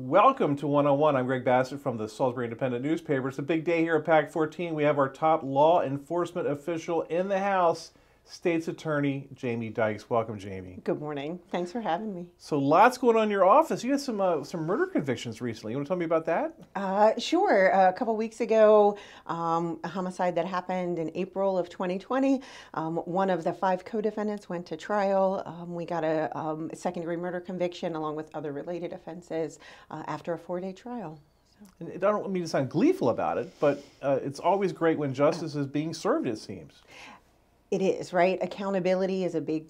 Welcome to 101. I'm Greg Bassett from the Salisbury Independent newspaper. It's a big day here at PAC 14. We have our top law enforcement official in the House, State's Attorney Jamie Dykes. Welcome, Jamie. Good morning. Thanks for having me. So lots going on in your office. You had some murder convictions recently. You want to tell me about that? Sure. A couple weeks ago, a homicide that happened in April of 2020. One of the 5 co-defendants went to trial. We got a second-degree murder conviction along with other related offenses after a 4-day trial. And I don't mean to sound gleeful about it, but it's always great when justice is being served, it seems. It is, right? Accountability is a big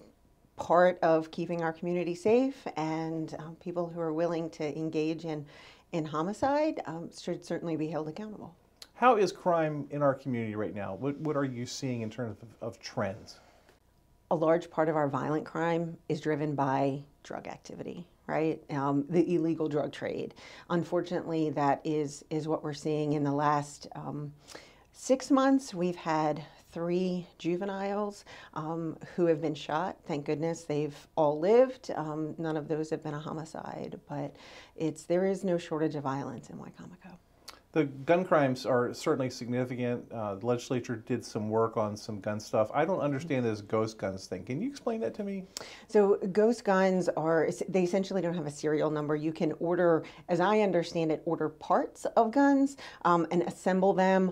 part of keeping our community safe, and people who are willing to engage in homicide should certainly be held accountable. How is crime in our community right now? What are you seeing in terms of trends? A large part of our violent crime is driven by drug activity, right? The illegal drug trade. Unfortunately, that is what we're seeing in the last 6 months. We've had 3 juveniles who have been shot. Thank goodness they've all lived. None of those have been a homicide, but there is no shortage of violence in Wicomico. The gun crimes are certainly significant. The legislature did some work on some gun stuff. I don't understand this ghost guns thing. Can you explain that to me? So ghost guns they essentially don't have a serial number. You can order, as I understand it, order parts of guns and assemble them.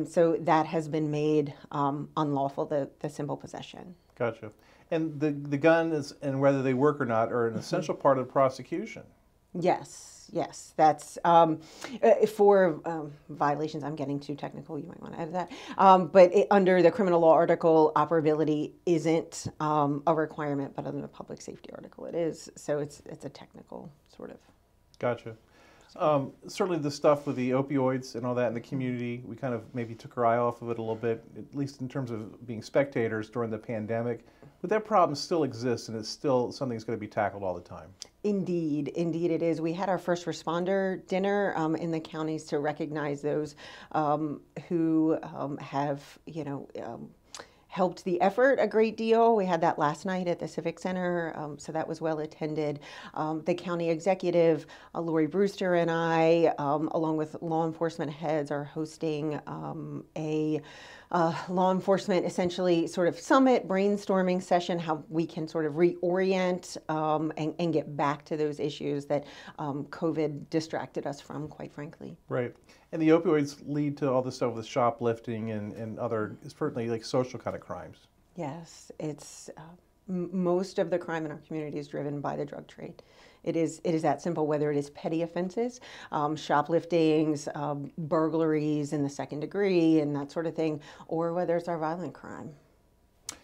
So that has been made unlawful, the simple possession. Gotcha. And the guns, and whether they work or not, are an essential part of the prosecution. Yes, that's for violations. I'm getting too technical. You might want to add that. But under the criminal law article, operability isn't a requirement, but under the public safety article, it is. So it's a technical sort of. Gotcha. Certainly the stuff with the opioids and all that in the community, we kind of maybe took our eye off of it a little bit, at least in terms of being spectators during the pandemic. But that problem still exists, and it's still something that's going to be tackled all the time. Indeed it is. We had our first responder dinner in the counties to recognize those who have, helped the effort a great deal. We had that last night at the Civic Center, so that was well attended. The county executive, Lori Brewster, and I, along with law enforcement heads, are hosting a law enforcement essentially sort of summit, brainstorming session, how we can sort of reorient and get back to those issues that COVID distracted us from, quite frankly. Right. And the opioids lead to all this stuff with shoplifting and other, certainly like social kind of crimes. Yes, it's most of the crime in our community is driven by the drug trade. It is that simple, whether it is petty offenses, shopliftings, burglaries in the second degree and that sort of thing, or whether it's our violent crime.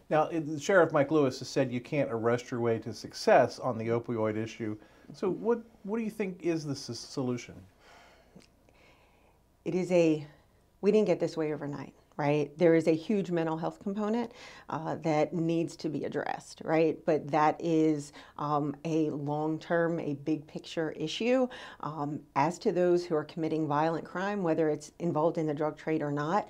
Now, Sheriff Mike Lewis has said you can't arrest your way to success on the opioid issue. So what do you think is the solution? We didn't get this way overnight, right? There is a huge mental health component that needs to be addressed, right? But that is a long-term, a big picture issue. As to those who are committing violent crime, whether it's involved in the drug trade or not,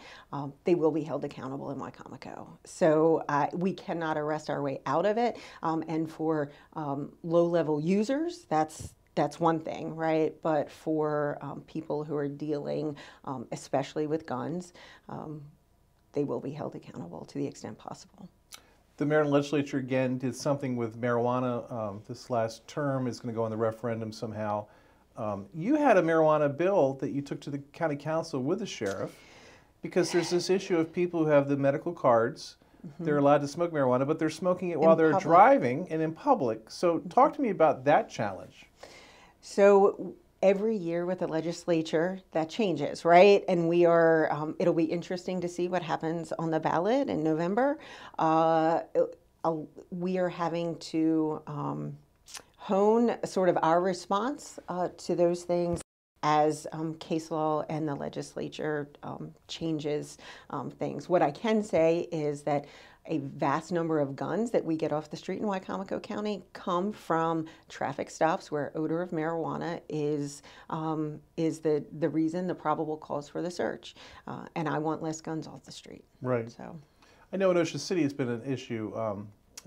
they will be held accountable in Wicomico. So we cannot arrest our way out of it. And for low-level users, that's one thing, right? But for people who are dealing, especially with guns, they will be held accountable to the extent possible. The Maryland legislature, again, did something with marijuana this last term. It's going to go on the referendum somehow. You had a marijuana bill that you took to the county council with the sheriff because there's this issue of people who have the medical cards. Mm-hmm. They're allowed to smoke marijuana, but they're smoking it while they're driving and in public. So talk to me about that challenge. So every year with the legislature, that changes, right? And it'll be interesting to see what happens on the ballot in November. We are having to hone sort of our response to those things as case law and the legislature changes things. What I can say is that a vast number of guns that we get off the street in Wicomico County come from traffic stops where odor of marijuana is the reason, the probable cause for the search. And I want less guns off the street. Right. So, I know in Ocean City it's been an issue.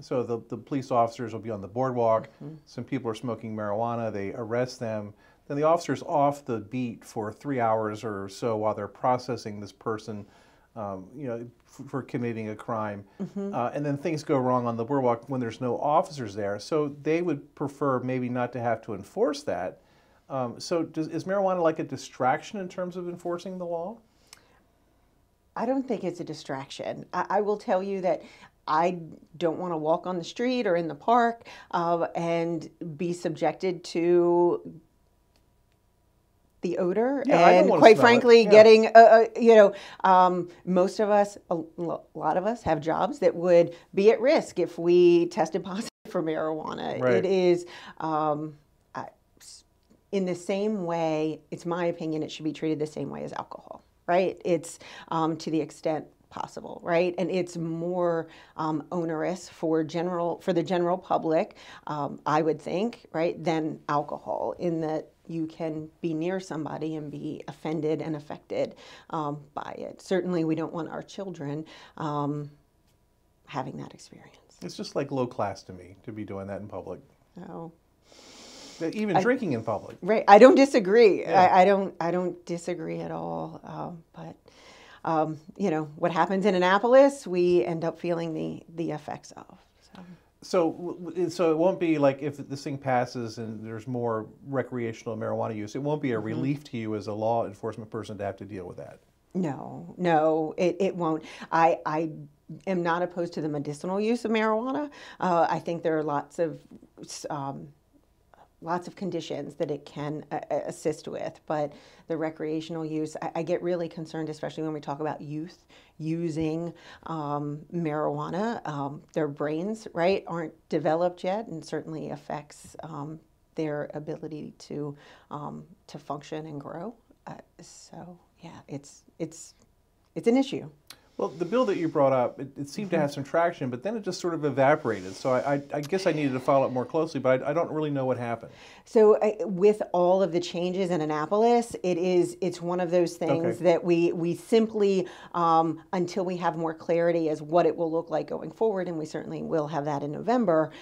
So the police officers will be on the boardwalk. Mm-hmm. Some people are smoking marijuana. They arrest them. then the officer's off the beat for 3 hours or so while they're processing this person, for committing a crime. And then things go wrong on the boardwalk when there's no officers there. So they would prefer maybe not to have to enforce that. So is marijuana like a distraction in terms of enforcing the law? I don't think it's a distraction. I will tell you that I don't want to walk on the street or in the park and be subjected to the odor, and quite frankly, getting, most of us, a lot of us have jobs that would be at risk if we tested positive for marijuana. Right. It is, in the same way, it's my opinion, it should be treated the same way as alcohol, right? It's to the extent possible, right? And it's more onerous for the general public, I would think, right, than alcohol, in that you can be near somebody and be offended and affected by it. Certainly, we don't want our children having that experience. It's just like low class to me to be doing that in public. No. Even drinking in public. Right. I don't disagree. Yeah. I don't disagree at all. But what happens in Annapolis, we end up feeling the effects of. So it won't be like if this thing passes and there's more recreational marijuana use, it won't be a relief to you as a law enforcement person to have to deal with that. No, it won't. I am not opposed to the medicinal use of marijuana. I think there are lots of conditions that it can assist with, but the recreational use, I get really concerned, especially when we talk about youth using marijuana. Their brains, right, aren't developed yet, and certainly affects their ability to function and grow. So yeah, it's an issue. Well, the bill that you brought up, it seemed to have some traction, but then it just sort of evaporated. So I guess I needed to follow up more closely, but I don't really know what happened. So with all of the changes in Annapolis, it's one of those things that we simply, until we have more clarity as what it will look like going forward, and we certainly will have that in November,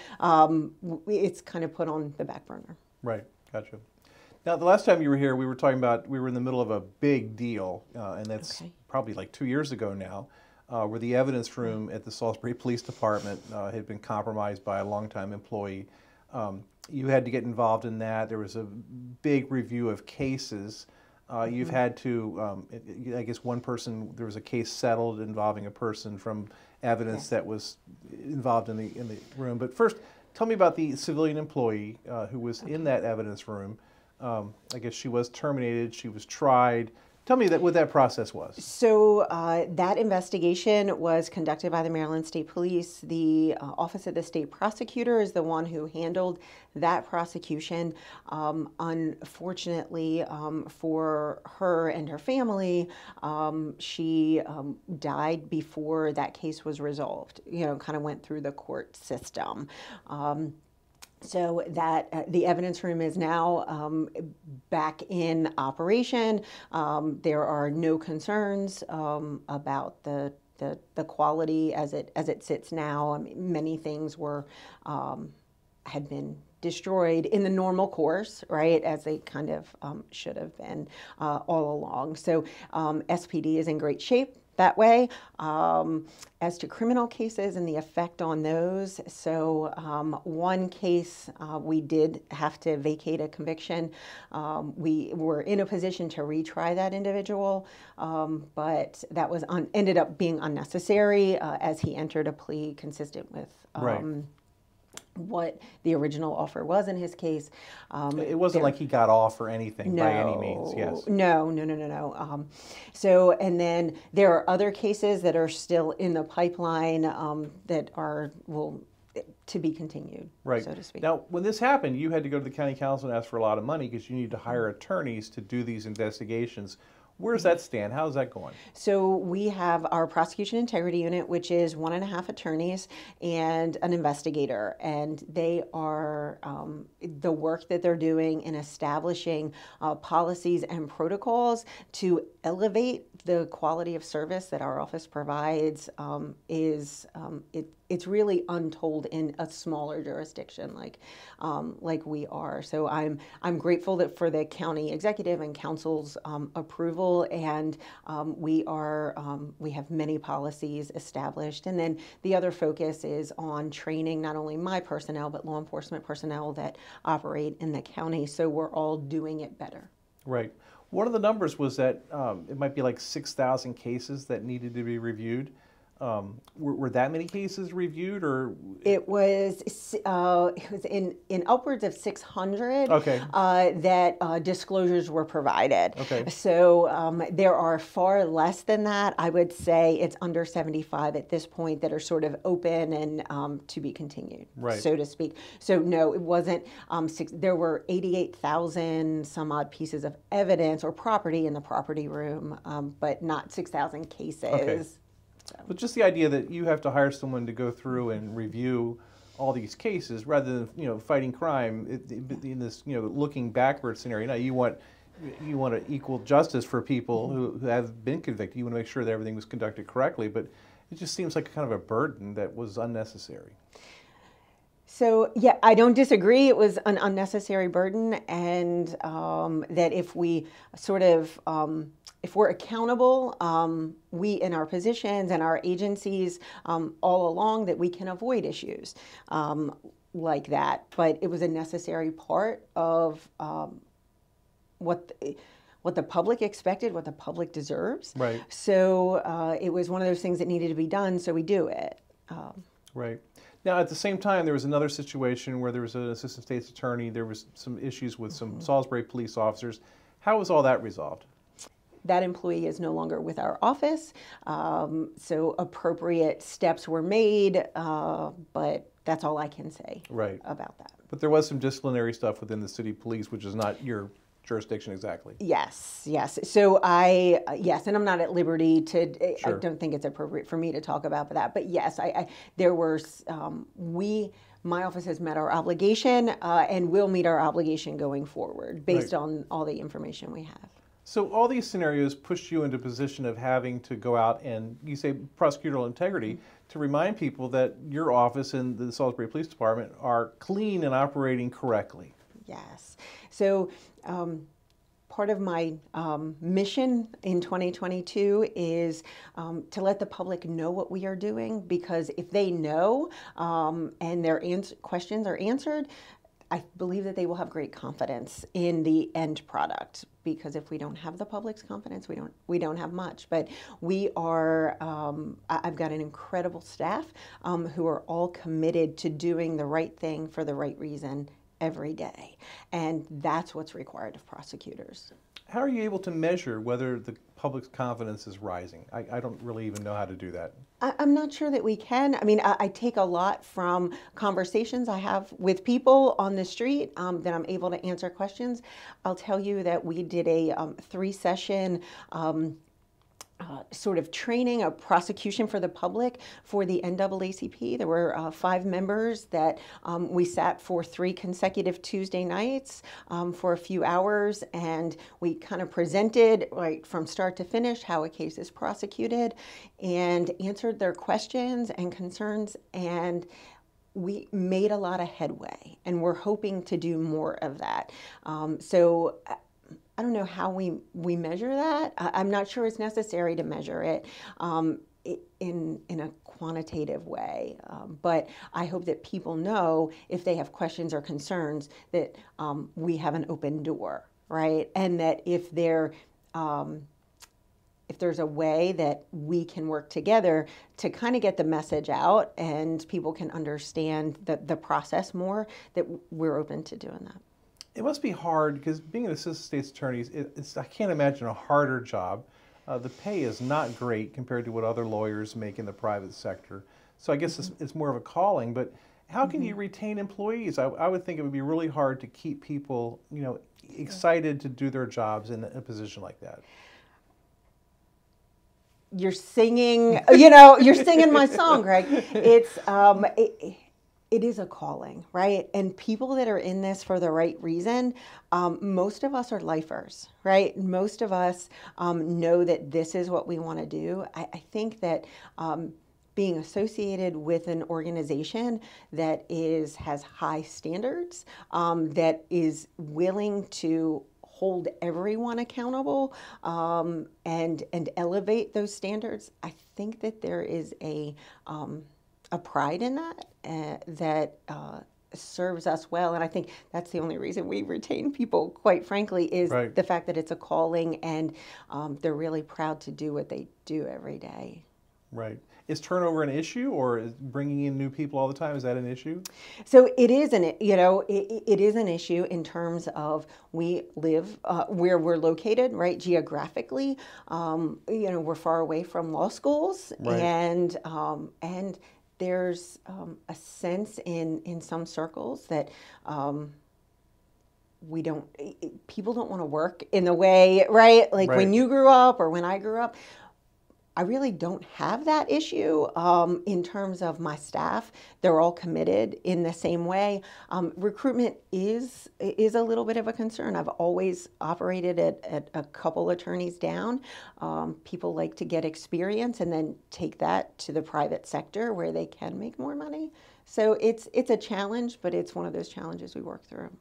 it's kind of put on the back burner. Right, gotcha. Now, the last time you were here, we were talking about, we were in the middle of a big deal, and that's probably like 2 years ago now, where the evidence room at the Salisbury Police Department had been compromised by a longtime employee. You had to get involved in that. There was a big review of cases. You've had to, I guess there was a case settled involving a person from evidence that was involved in the room. But first, tell me about the civilian employee who was in that evidence room. I guess she was terminated, she was tried. Tell me what that process was. So that investigation was conducted by the Maryland State Police. The Office of the State Prosecutor is the one who handled that prosecution. Unfortunately for her and her family, she died before that case was resolved. Kind of went through the court system. So that the evidence room is now back in operation. There are no concerns about the quality as it sits now. I mean, many things had been destroyed in the normal course, right, as they kind of should have been all along. So SPD is in great shape that way. As to criminal cases and the effect on those, so one case we did have to vacate a conviction. We were in a position to retry that individual, but that was ended up being unnecessary as he entered a plea consistent with what the original offer was in his case. It wasn't like he got off or anything by any means, yes. No. So, and then there are other cases that are still in the pipeline that will to be continued, so to speak. Now, when this happened, you had to go to the county council and ask for a lot of money because you need to hire attorneys to do these investigations. Where does that stand? How's that going? So we have our prosecution integrity unit, which is 1.5 attorneys and an investigator, and they are the work that they're doing in establishing policies and protocols to elevate the quality of service that our office provides it's it's really untold in a smaller jurisdiction like we are. So I'm grateful that for the county executive and council's approval, and we have many policies established. And then the other focus is on training not only my personnel but law enforcement personnel that operate in the county, so we're all doing it better. Right. One of the numbers was that it might be like 6,000 cases that needed to be reviewed. Were that many cases reviewed, or it was in upwards of 600 okay. That disclosures were provided. Okay. So there are far less than that. I would say it's under 75 at this point that are sort of open and to be continued, right, so to speak. So no, it wasn't. There were 88,000 some odd pieces of evidence or property in the property room, but not 6,000 cases. Okay. So. But just the idea that you have to hire someone to go through and review all these cases rather than fighting crime in this looking backward scenario. Now you want to equal justice for people who have been convicted. You want to make sure that everything was conducted correctly, but it just seems like kind of a burden that was unnecessary. So yeah, I don't disagree. It was an unnecessary burden, and that if we if we're accountable, we in our positions and our agencies all along, that we can avoid issues like that. But it was a necessary part of what the public expected, what the public deserves. Right. So it was one of those things that needed to be done, so we do it. Right. Now, at the same time, there was another situation where there was an assistant state's attorney. There was some issues with some Salisbury police officers. How was all that resolved? That employee is no longer with our office, so appropriate steps were made, but that's all I can say about that. But there was some disciplinary stuff within the city police, which is not your jurisdiction exactly. Yes. So yes, and I'm not at liberty to, Sure. I don't think it's appropriate for me to talk about that, but yes, there were, my office has met our obligation and will meet our obligation going forward based on all the information we have. So all these scenarios pushed you into a position of having to go out and, you say, prosecutorial integrity, to remind people that your office and the Salisbury Police Department are clean and operating correctly. Yes. So part of my mission in 2022 is to let the public know what we are doing, because if they know and their questions are answered, I believe that they will have great confidence in the end product, because if we don't have the public's confidence, we don't have much. But we are, I've got an incredible staff who are all committed to doing the right thing for the right reason every day. And that's what's required of prosecutors. How are you able to measure whether the public's confidence is rising? I don't really even know how to do that. I'm not sure that we can. I mean, I take a lot from conversations I have with people on the street that I'm able to answer questions. I'll tell you that we did a 3-session sort of training, a prosecution for the public for the NAACP. There were 5 members that we sat for 3 consecutive Tuesday nights for a few hours, and we kind of presented right from start to finish how a case is prosecuted and answered their questions and concerns, and we made a lot of headway, and we're hoping to do more of that. So I don't know how we measure that. I'm not sure it's necessary to measure it in a quantitative way. But I hope that people know if they have questions or concerns that we have an open door, right? And that if there's a way that we can work together to kind of get the message out and people can understand the process more, that we're open to doing that. It must be hard, because being an assistant state's attorney, I can't imagine a harder job. The pay is not great compared to what other lawyers make in the private sector. So I guess it's more of a calling, but how can you retain employees? I would think it would be really hard to keep people, excited to do their jobs in a position like that. You're singing, you're singing my song, Greg. It's, it is a calling, right? And people that are in this for the right reason, most of us are lifers, right? Most of us know that this is what we want to do. I think that being associated with an organization that has high standards, that is willing to hold everyone accountable, and elevate those standards. I think that there is a pride in that that serves us well, and I think that's the only reason we retain people, quite frankly, is Right. the fact that it's a calling, and they're really proud to do what they do every day. Right. Is turnover an issue, or is bringing in new people all the time, is that an issue? So it is it is an issue in terms of we live where we're located, right? Geographically, we're far away from law schools, Right. and there's a sense in some circles that people don't want to work in the way, right? Like Right. when you grew up or when I grew up. I really don't have that issue in terms of my staff. They're all committed in the same way. Recruitment is a little bit of a concern. I've always operated at a couple attorneys down. People like to get experience and then take that to the private sector where they can make more money. So it's a challenge, but it's one of those challenges we work through.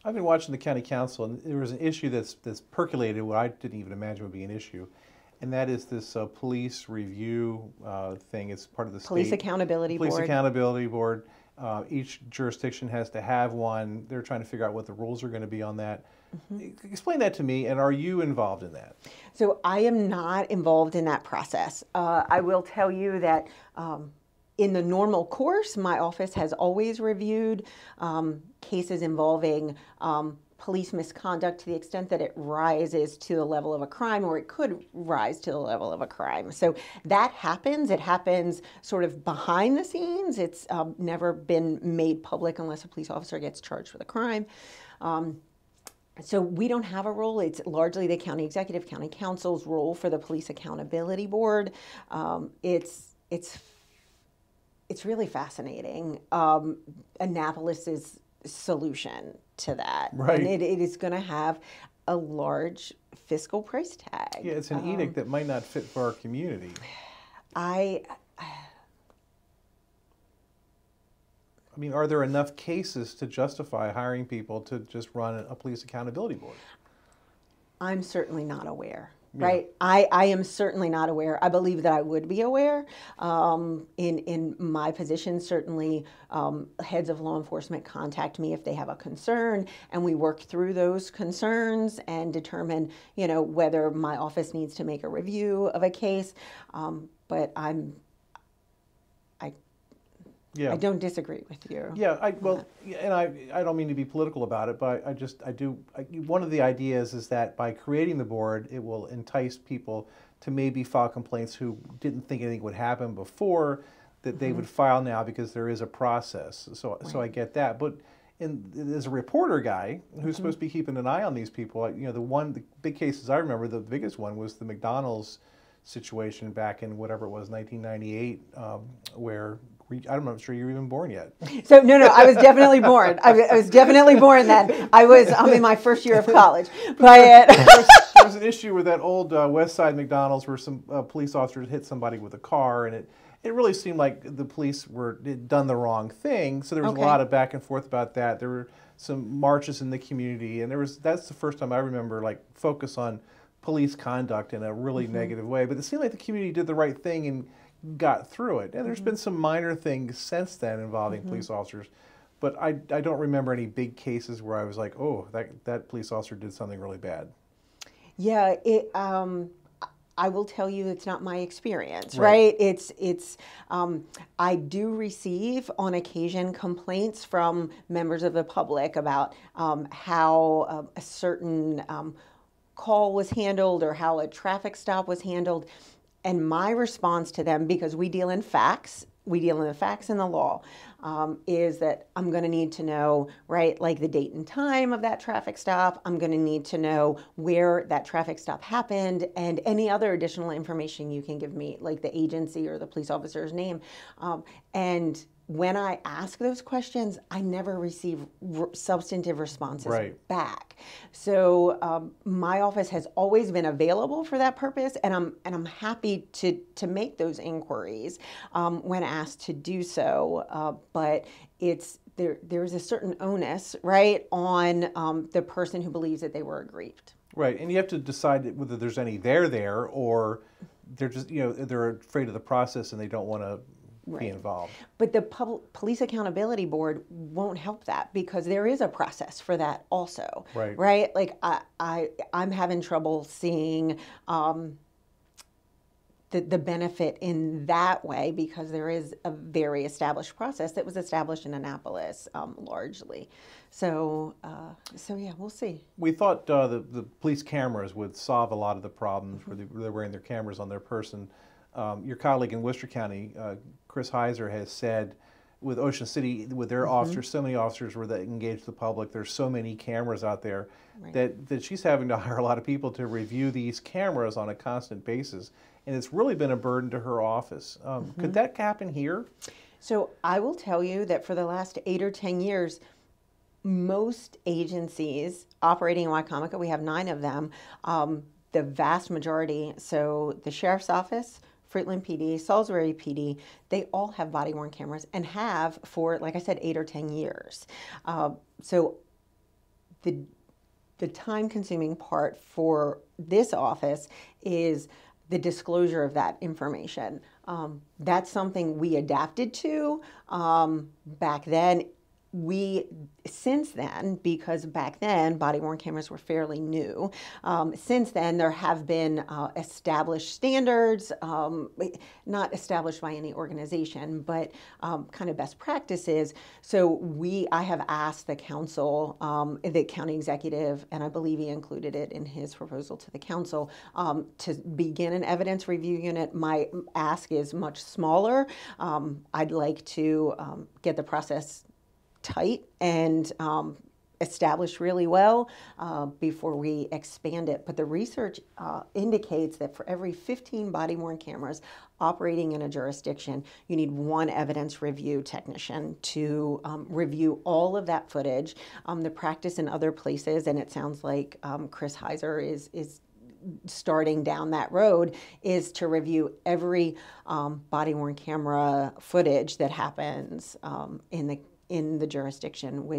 I've been watching the county council, and there was an issue that's percolated, what I didn't even imagine would be an issue. And that is this police review thing. It's part of the Police state Accountability Police Board. Accountability Board. Each jurisdiction has to have one. They're trying to figure out what the rules are going to be on that. Explain that to me, and are you involved in that? So I am not involved in that process. I will tell you that in the normal course, my office has always reviewed cases involving police misconduct to the extent that it rises to the level of a crime, or it could rise to the level of a crime. So that happens. It happens sort of behind the scenes. It's never been made public unless a police officer gets charged with a crime. So we don't have a role. It's largely the county executive, county council's role for the Police Accountability Board. It's really fascinating. Annapolis's solution to that, Right. and it is going to have a large fiscal price tag. Yeah, it's an edict that might not fit for our community. I mean, are there enough cases to justify hiring people to just run a police accountability board? I'm certainly not aware. Yeah. Right, I am certainly not aware. I believe that I would be aware. In my position, certainly heads of law enforcement contact me if they have a concern, and we work through those concerns and determine, whether my office needs to make a review of a case. But Yeah. I don't disagree with you. Yeah, I don't mean to be political about it, but I do. One of the ideas is that by creating the board, it will entice people to maybe file complaints who didn't think anything would happen before, that they would file now because there is a process. So I get that, but as a reporter guy who's supposed to be keeping an eye on these people, the big cases I remember, the biggest one was the McDonald's situation back in whatever it was, 1998, where. I'm not sure you were even born yet. So no, I was definitely born. I was definitely born then. I'm in my first year of college. But there was an issue with that old West Side McDonald's where some police officers hit somebody with a car, and it really seemed like the police had done the wrong thing. So there was a lot of back and forth about that. There were some marches in the community, and that's the first time I remember focus on police conduct in a really negative way. But it seemed like the community did the right thing and got through it. And there's been some minor things since then involving police officers, but I don't remember any big cases where I was like, oh, that police officer did something really bad. Yeah, I will tell you it's not my experience, right? It's I do receive on occasion complaints from members of the public about how a certain call was handled or how a traffic stop was handled. And my response to them, because we deal in facts, and the law, is that I'm going to need to know, right, like the date and time of that traffic stop. I'm going to need to know where that traffic stop happened and any other additional information you can give me, like the agency or the police officer's name. And when I ask those questions, I never receive substantive responses Right. back. So my office has always been available for that purpose, and I'm happy to make those inquiries when asked to do so. But there's a certain onus, right, on the person who believes that they were aggrieved. Right, and you have to decide whether there's any there, or they're just, they're afraid of the process and they don't want to be involved. But the Police Accountability Board won't help that because there is a process for that also. Right. Right? Like I'm having trouble seeing the benefit in that way because there is a very established process that was established in Annapolis largely. So yeah, we'll see. We thought the police cameras would solve a lot of the problems where they're wearing their cameras on their person. Your colleague in Worcester County, Chris Heiser, has said with Ocean City, with their officers, so many officers where they engage the public, there's so many cameras out there that she's having to hire a lot of people to review these cameras on a constant basis. And it's really been a burden to her office. Could that happen here? So I will tell you that for the last 8 or 10 years, most agencies operating in Wicomico, we have 9 of them, the vast majority, so the Sheriff's Office, Fruitland PD, Salisbury PD, they all have body-worn cameras and have for, like I said, 8 or 10 years. So the time-consuming part for this office is the disclosure of that information. That's something we adapted to back then. Since then, because back then body-worn cameras were fairly new, since then there have been established standards, not established by any organization, but kind of best practices. So I have asked the council, the county executive, and I believe he included it in his proposal to the council, to begin an evidence review unit. My ask is much smaller. I'd like to get the process tight and established really well before we expand it. But the research indicates that for every 15 body-worn cameras operating in a jurisdiction, you need 1 evidence review technician to review all of that footage. The practice in other places, and it sounds like Chris Heiser is starting down that road, is to review every body-worn camera footage that happens in the jurisdiction,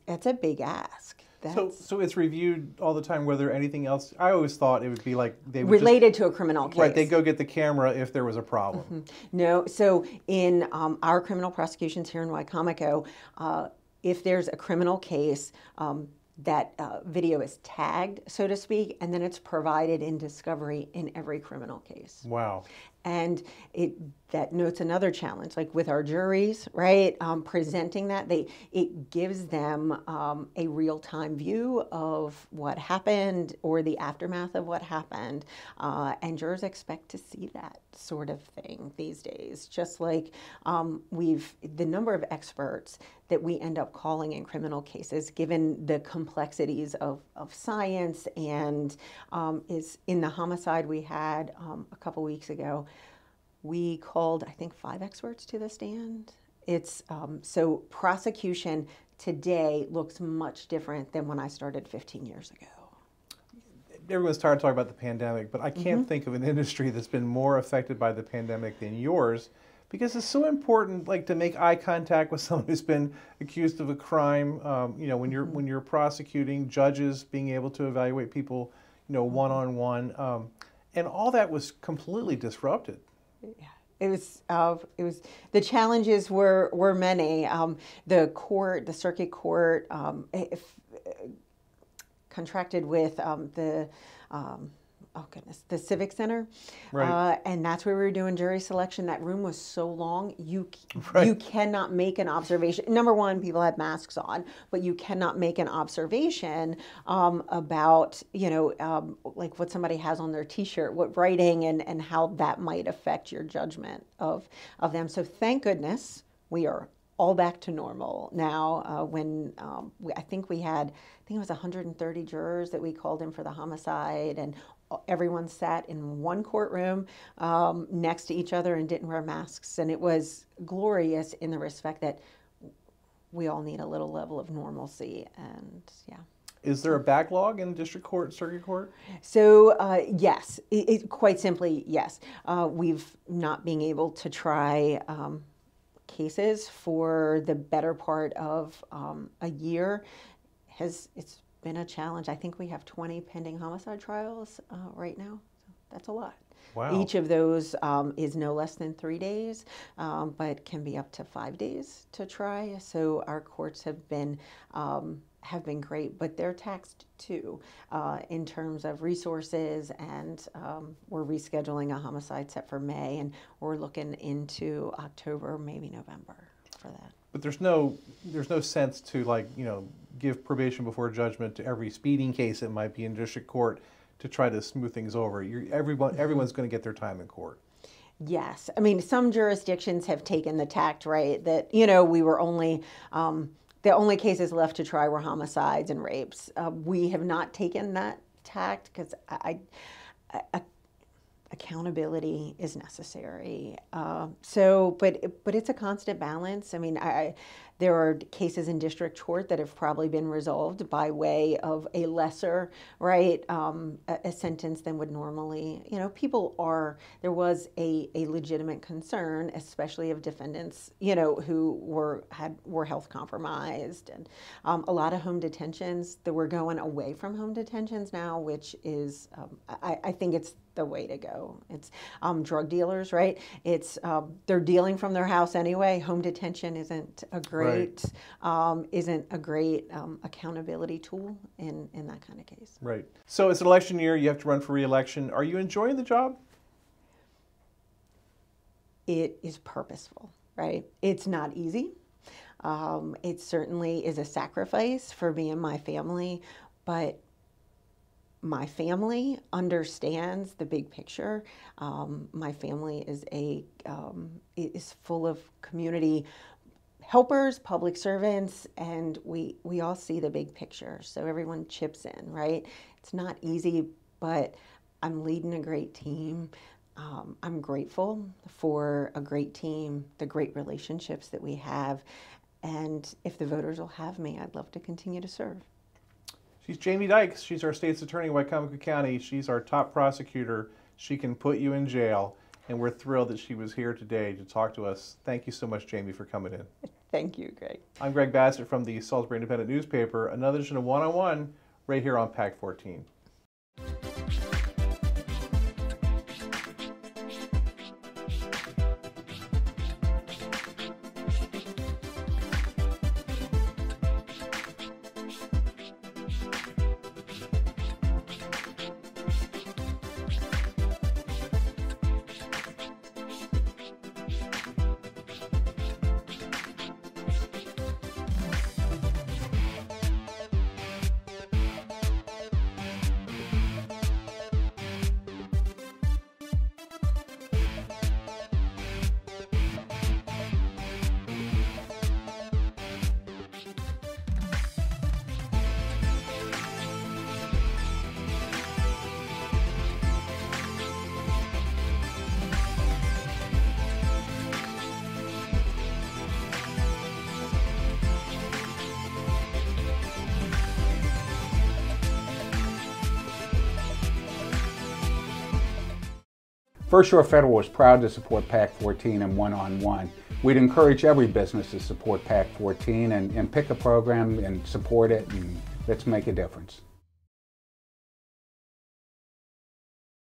that's a big ask. So it's reviewed all the time, whether anything else. I always thought it would be like they would related to a criminal case. Right, they go get the camera if there was a problem. No, so in our criminal prosecutions here in Wicomico, if there's a criminal case, that video is tagged, so to speak, and then it's provided in discovery in every criminal case. Wow. And that notes another challenge, like with our juries, right? Presenting that, it gives them a real-time view of what happened or the aftermath of what happened. And jurors expect to see that sort of thing these days. Just like the number of experts that we end up calling in criminal cases, given the complexities of science, and is in the homicide we had a couple weeks ago, we called, I think, 5 experts to the stand. So prosecution today looks much different than when I started 15 years ago. Everyone's tired of talking about the pandemic, but I can't think of an industry that's been more affected by the pandemic than yours, because it's so important, like, to make eye contact with someone who's been accused of a crime. When you're prosecuting, judges being able to evaluate people, one-on-one, and all that was completely disrupted. Yeah. It was the challenges were many. The circuit court contracted with the Civic Center, right. And that's where we were doing jury selection. That room was so long, you cannot make an observation. Number one, people had masks on, but you cannot make an observation about, like what somebody has on their T-shirt, what writing, and how that might affect your judgment of them. So thank goodness we are all back to normal now. I think it was 130 jurors that we called in for the homicide, and everyone sat in one courtroom next to each other and didn't wear masks. And it was glorious in the respect that we all need a little level of normalcy. And yeah. Is there a backlog in district court, circuit court? So yes, quite simply, yes. We've not been able to try cases for the better part of a year. It's been a challenge. I think we have 20 pending homicide trials right now. So that's a lot. Wow. Each of those is no less than 3 days, but can be up to 5 days to try. So our courts have been great, but they're taxed too in terms of resources, and we're rescheduling a homicide set for May, and we're looking into October, maybe November for that. But there's no sense to, like, give probation before judgment to every speeding case that might be in district court to try to smooth things over. Everyone's going to get their time in court. Yes, I mean, some jurisdictions have taken the tact, right, that we were only the only cases left to try were homicides and rapes. We have not taken that tact because accountability is necessary. But it's a constant balance. I mean, there are cases in district court that have probably been resolved by way of a lesser, right, a sentence than would normally. There was a legitimate concern, especially of defendants, who were health compromised, and a lot of home detentions that we're going away from home detentions now, which is, I think it's the way to go. It's drug dealers, right? It's they're dealing from their house anyway. Home detention isn't a great accountability tool in that kind of case. Right. So it's an election year. You have to run for re-election. Are you enjoying the job? It is purposeful, right? It's not easy. It certainly is a sacrifice for me and my family, but my family understands the big picture. My family is full of community helpers, public servants, and we all see the big picture. So everyone chips in, right? It's not easy, but I'm leading a great team. I'm grateful for a great team, the great relationships that we have, and if the voters will have me, I'd love to continue to serve. She's Jamie Dykes. She's our state's attorney in Wicomico County. She's our top prosecutor. She can put you in jail, and we're thrilled that she was here today to talk to us. Thank you so much, Jamie, for coming in. Thank you, Greg. I'm Greg Bassett from the Salisbury Independent newspaper. Another edition of One-on-One right here on PAC 14. First Shore Federal is proud to support PAC 14 and One-on-One. We'd encourage every business to support PAC 14 and pick a program and support it, and let's make a difference.